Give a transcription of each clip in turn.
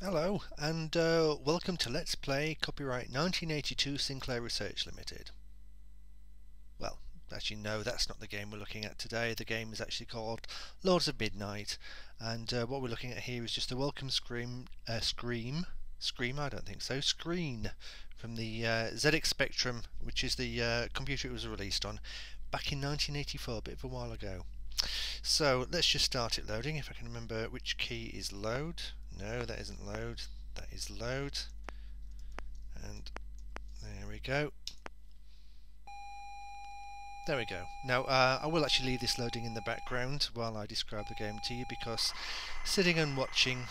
Hello, and welcome to Let's Play Copyright 1982 Sinclair Research Limited. Well, actually no, that's not the game we're looking at today. The game is actually called Lords of Midnight, and what we're looking at here is just a welcome scream, screen from the ZX Spectrum, which is the computer it was released on back in 1984, a bit of a while ago. So let's just start it loading, if I can remember which key is load. No, that isn't load, that is load, and there we go. There we go. Now I will actually leave this loading in the background while I describe the game to you, because sitting and watching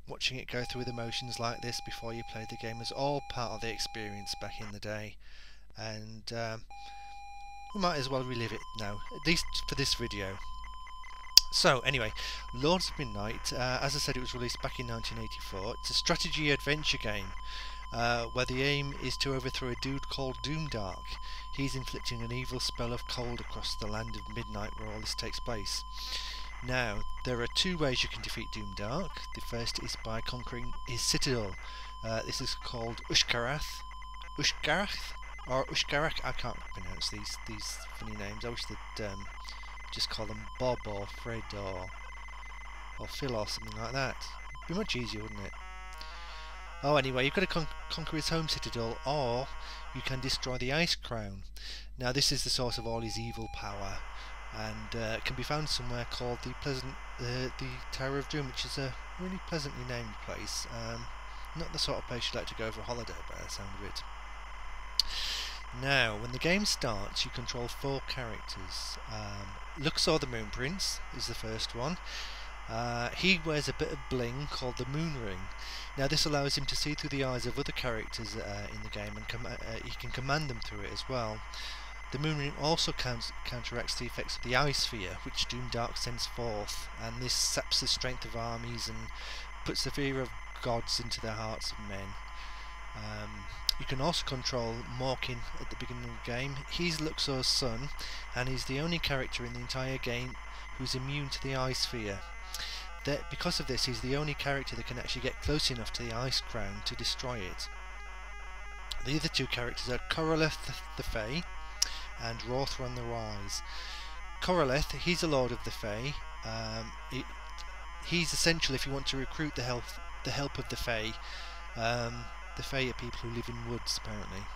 it go through the motions like this before you play the game is all part of the experience back in the day, and we might as well relive it now, at least for this video. So anyway, Lords of Midnight, as I said, it was released back in 1984. It's a strategy adventure game where the aim is to overthrow a dude called Doomdark. He's inflicting an evil spell of cold across the land of Midnight where all this takes place. Now, there are two ways you can defeat Doomdark. The first is by conquering his Citadel. This is called Ushgarth, or Ushgarach. I can't pronounce these funny names. I wish they'd just call them Bob or Fred or Phil or something like that. It'd be much easier, wouldn't it? Oh, anyway, you've got to conquer his home citadel, or you can destroy the Ice Crown. Now, this is the source of all his evil power, and can be found somewhere called the Tower of Doom, which is a really pleasantly named place. Not the sort of place you'd like to go for a holiday, by the sound of it. Now, when the game starts, you control four characters. Luxor the Moon Prince is the first one. He wears a bit of bling called the Moon Ring. Now, this allows him to see through the eyes of other characters in the game, and he can command them through it as well. The Moon Ring also counteracts the effects of the Ice Sphere, which Doomdark sends forth, and this saps the strength of armies and puts the fear of gods into the hearts of men. You can also control Morkin at the beginning of the game. He's Luxor's son, and he's the only character in the entire game who's immune to the Ice Sphere. Because of this, he's the only character that can actually get close enough to the Ice Crown to destroy it. The other two characters are Coroleth the Fae and Rothran the Wise. Coroleth, he's a Lord of the Fae. He's essential if you want to recruit the help of the Fae. The Fae are people who live in woods, apparently.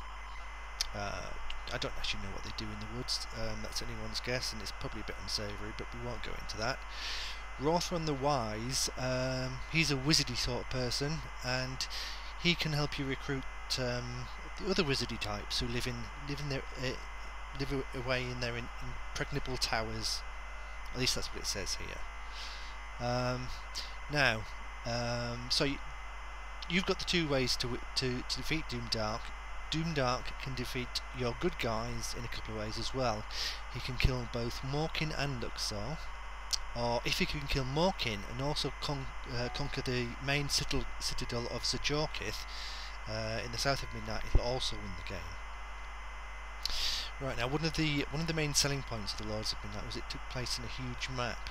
I don't actually know what they do in the woods. That's anyone's guess, and it's probably a bit unsavoury, but we won't go into that. Rothran the Wise, he's a wizardy sort of person, and he can help you recruit the other wizardy types who live away in their impregnable towers. At least that's what it says here. So you've got the two ways to defeat Doomdark. Doomdark can defeat your good guys in a couple of ways as well. He can kill both Morkin and Luxor, or if he can kill Morkin and also conquer the main citadel of Sir Jorkith in the south of Midnight, he'll also win the game. Right, now one of the main selling points of the Lords of Midnight was it took place in a huge map.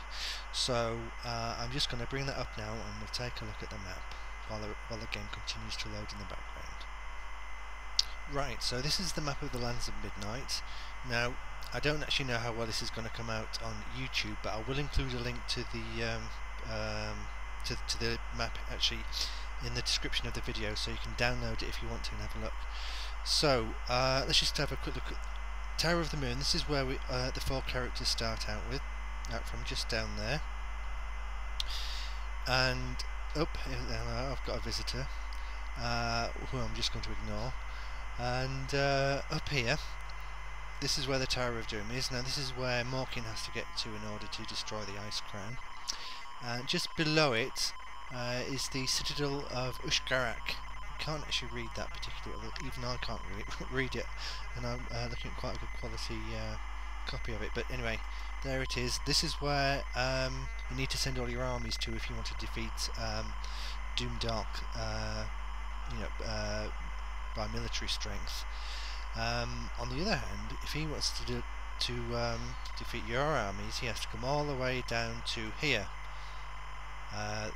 So I'm just going to bring that up now, and we'll take a look at the map while the game continues to load in the background. Right, so this is the map of the Lands of Midnight. Now, I don't actually know how well this is going to come out on YouTube, but I will include a link to the map actually in the description of the video, so you can download it if you want to and have a look. So let's just have a quick look at Tower of the Moon. This is where the four characters start out from, just down there. And I've got a visitor who I'm just going to ignore. And up here, this is where the Tower of Doom is. Now this is where Morkin has to get to in order to destroy the Ice Crown. And just below it is the Citadel of Ushgarach. I can't actually read that particularly, even I can't read it, and I'm looking at quite a good quality copy of it. But anyway, there it is. This is where you need to send all your armies to if you want to defeat Doomdark, by military strength. On the other hand, if he wants to defeat your armies, he has to come all the way down to here.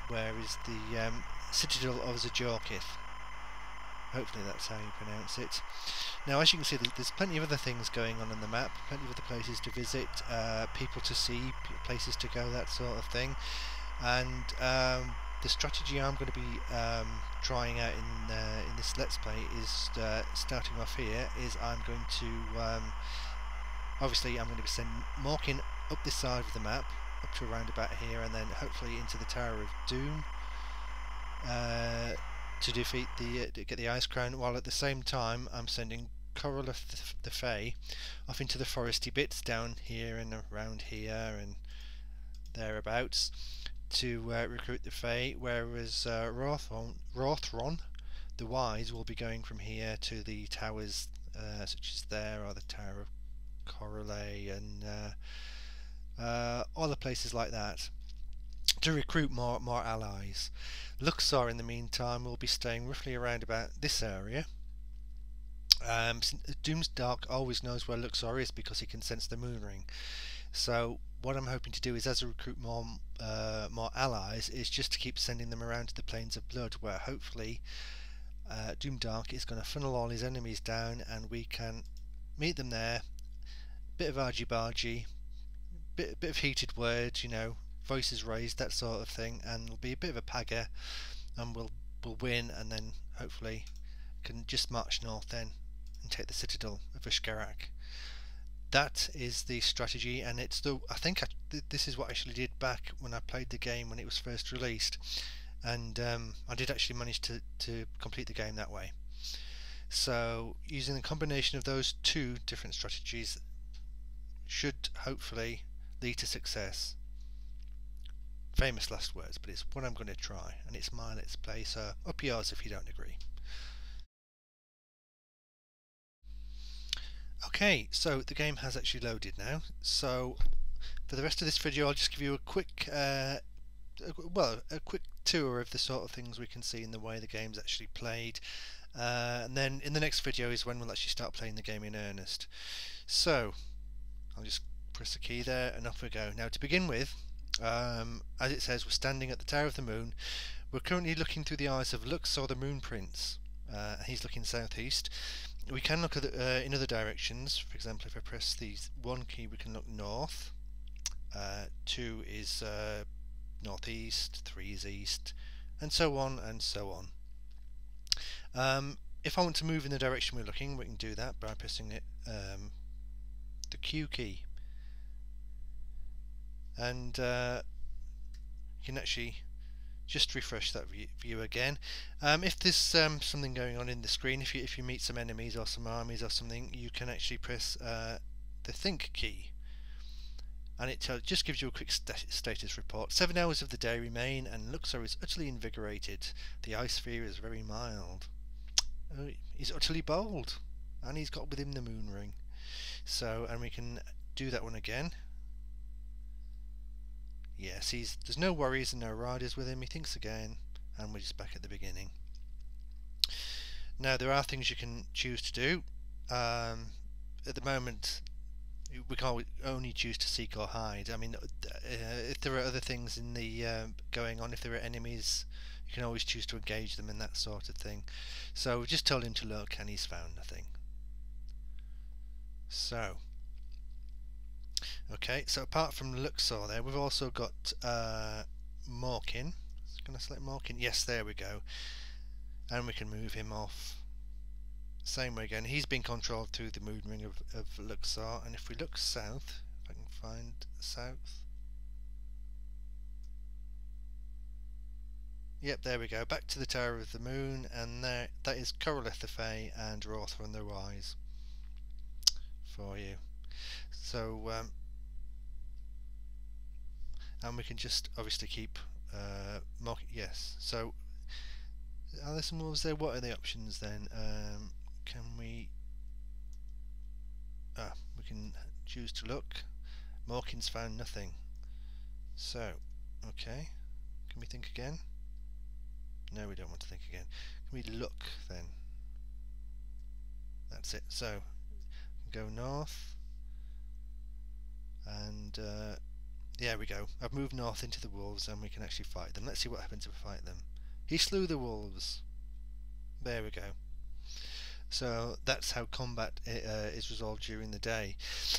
where is the Citadel of Zajorkith. Hopefully that's how you pronounce it. Now, as you can see, there's plenty of other things going on the map, plenty of other places to visit, people to see, places to go, that sort of thing. And the strategy I'm going to be trying out in this Let's Play is starting off here. Is I'm going to obviously I'm going to be sending Morkin up this side of the map, up to around about here, and then hopefully into the Tower of Doom. To defeat to get the Ice Crown, while at the same time I'm sending Corolith the Fae off into the foresty bits down here and around here and thereabouts to recruit the Fae, whereas Rothron the Wise will be going from here to the towers such as there, or the Tower of Corolay and other places like that, to recruit more allies. Luxor, in the meantime, will be staying roughly around about this area. Doomsdark always knows where Luxor is because he can sense the moon ring. So what I'm hoping to do is, as I recruit more allies, is just to keep sending them around to the Plains of Blood, where hopefully Doomdark is going to funnel all his enemies down, and we can meet them there. Bit of argy-bargy, bit of heated words, you know, voices raised, that sort of thing, and it'll be a bit of a pagger, and we'll win, and then hopefully can just march north then and take the Citadel of Ushgarak. That is the strategy, and it's the this is what I actually did back when I played the game when it was first released, and I did actually manage to complete the game that way. So using the combination of those two different strategies should hopefully lead to success. Famous last words, but it's what I'm going to try, and it's my Let's Play, so up yours if you don't agree. Okay, so the game has actually loaded now, so for the rest of this video I'll just give you a quick a quick tour of the sort of things we can see in the way the game's actually played, and then in the next video is when we'll actually start playing the game in earnest. So I'll just press the key there and off we go. Now, to begin with, as it says, we're standing at the Tower of the Moon. We're currently looking through the eyes of Luxor the Moon Prince. He's looking southeast. We can look at in other directions. For example, if I press the 1 key, we can look north. 2 is northeast, 3 is east, and so on and so on. If I want to move in the direction we're looking, we can do that by pressing it, the Q key, and you can actually just refresh that view again. If there's something going on in the screen, if you meet some enemies or some armies or something, you can actually press the think key, and it just gives you a quick status report. 7 hours of the day remain, and Luxor is utterly invigorated. The ice sphere is very mild. He's utterly bold, and he's got with him the moon ring. So, and we can do that one again. Yes, there's no worries and no riders with him. He thinks again, and we're just back at the beginning. Now, there are things you can choose to do. At the moment, we can only choose to seek or hide. I mean, if there are other things in the going on, if there are enemies, you can always choose to engage them and that sort of thing. So we just told him to look, and he's found nothing. So, okay, so apart from Luxor there, we've also got Morkin. Can I select Morkin? Yes, there we go. And we can move him off. Same way again. He's been controlled through the moon ring of Luxor. And if we look south, if I can find south. Yep, there we go. Back to the Tower of the Moon, and there, that is Corolith the Fae and Rothron the Wise for you. So, and we can just obviously keep yes. So, are there some wolves there? What are the options then? Can we? We can choose to look. Morkin's found nothing. So, okay. Can we think again? No, we don't want to think again. Can we look then? That's it. So, go north, and There we go. I've moved north into the wolves and we can actually fight them. Let's see what happens if we fight them. He slew the wolves. There we go. So that's how combat is resolved during the day.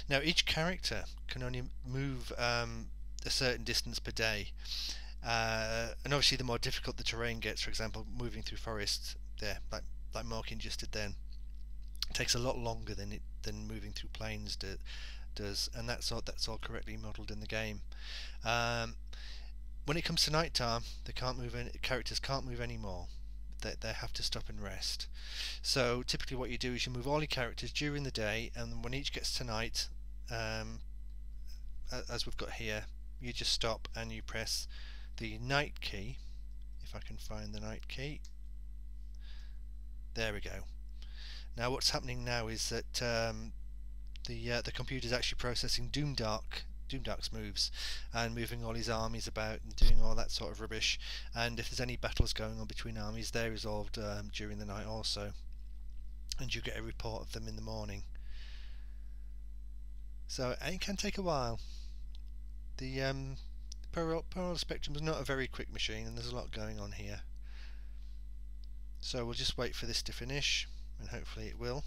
Now each character can only move a certain distance per day, and obviously the more difficult the terrain gets, for example moving through forests there, like Morkin just did then, it takes a lot longer than moving through plains does, and that's all correctly modelled in the game. When it comes to night time, characters can't move anymore. They have to stop and rest. So typically what you do is you move all your characters during the day, and when each gets to night, as we've got here, you just stop and you press the night key. If I can find the night key. There we go. Now what's happening now is that the computer is actually processing Doomdark's moves and moving all his armies about and doing all that sort of rubbish, and if there's any battles going on between armies, they're resolved during the night also, and you get a report of them in the morning. So it can take a while. The Parallel Spectrum is not a very quick machine, and there's a lot going on here. So we'll just wait for this to finish, and hopefully it will.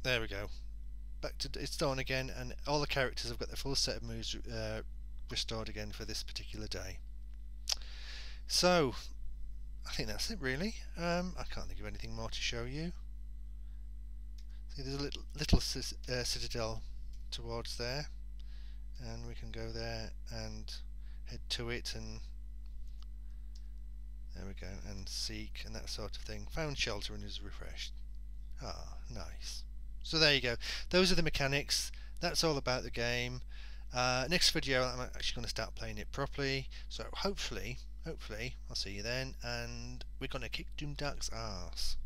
There we go. Back to it's on again, and all the characters have got their full set of moves restored again for this particular day. So I think that's it really. I can't think of anything more to show you. See, there's a little citadel towards there, and we can go there and head to it, and there we go, and seek and that sort of thing. Found shelter and is refreshed. Ah, nice. So there you go. Those are the mechanics. That's all about the game. Next video I'm actually going to start playing it properly. So hopefully I'll see you then, and we're going to kick Doomdark's arse.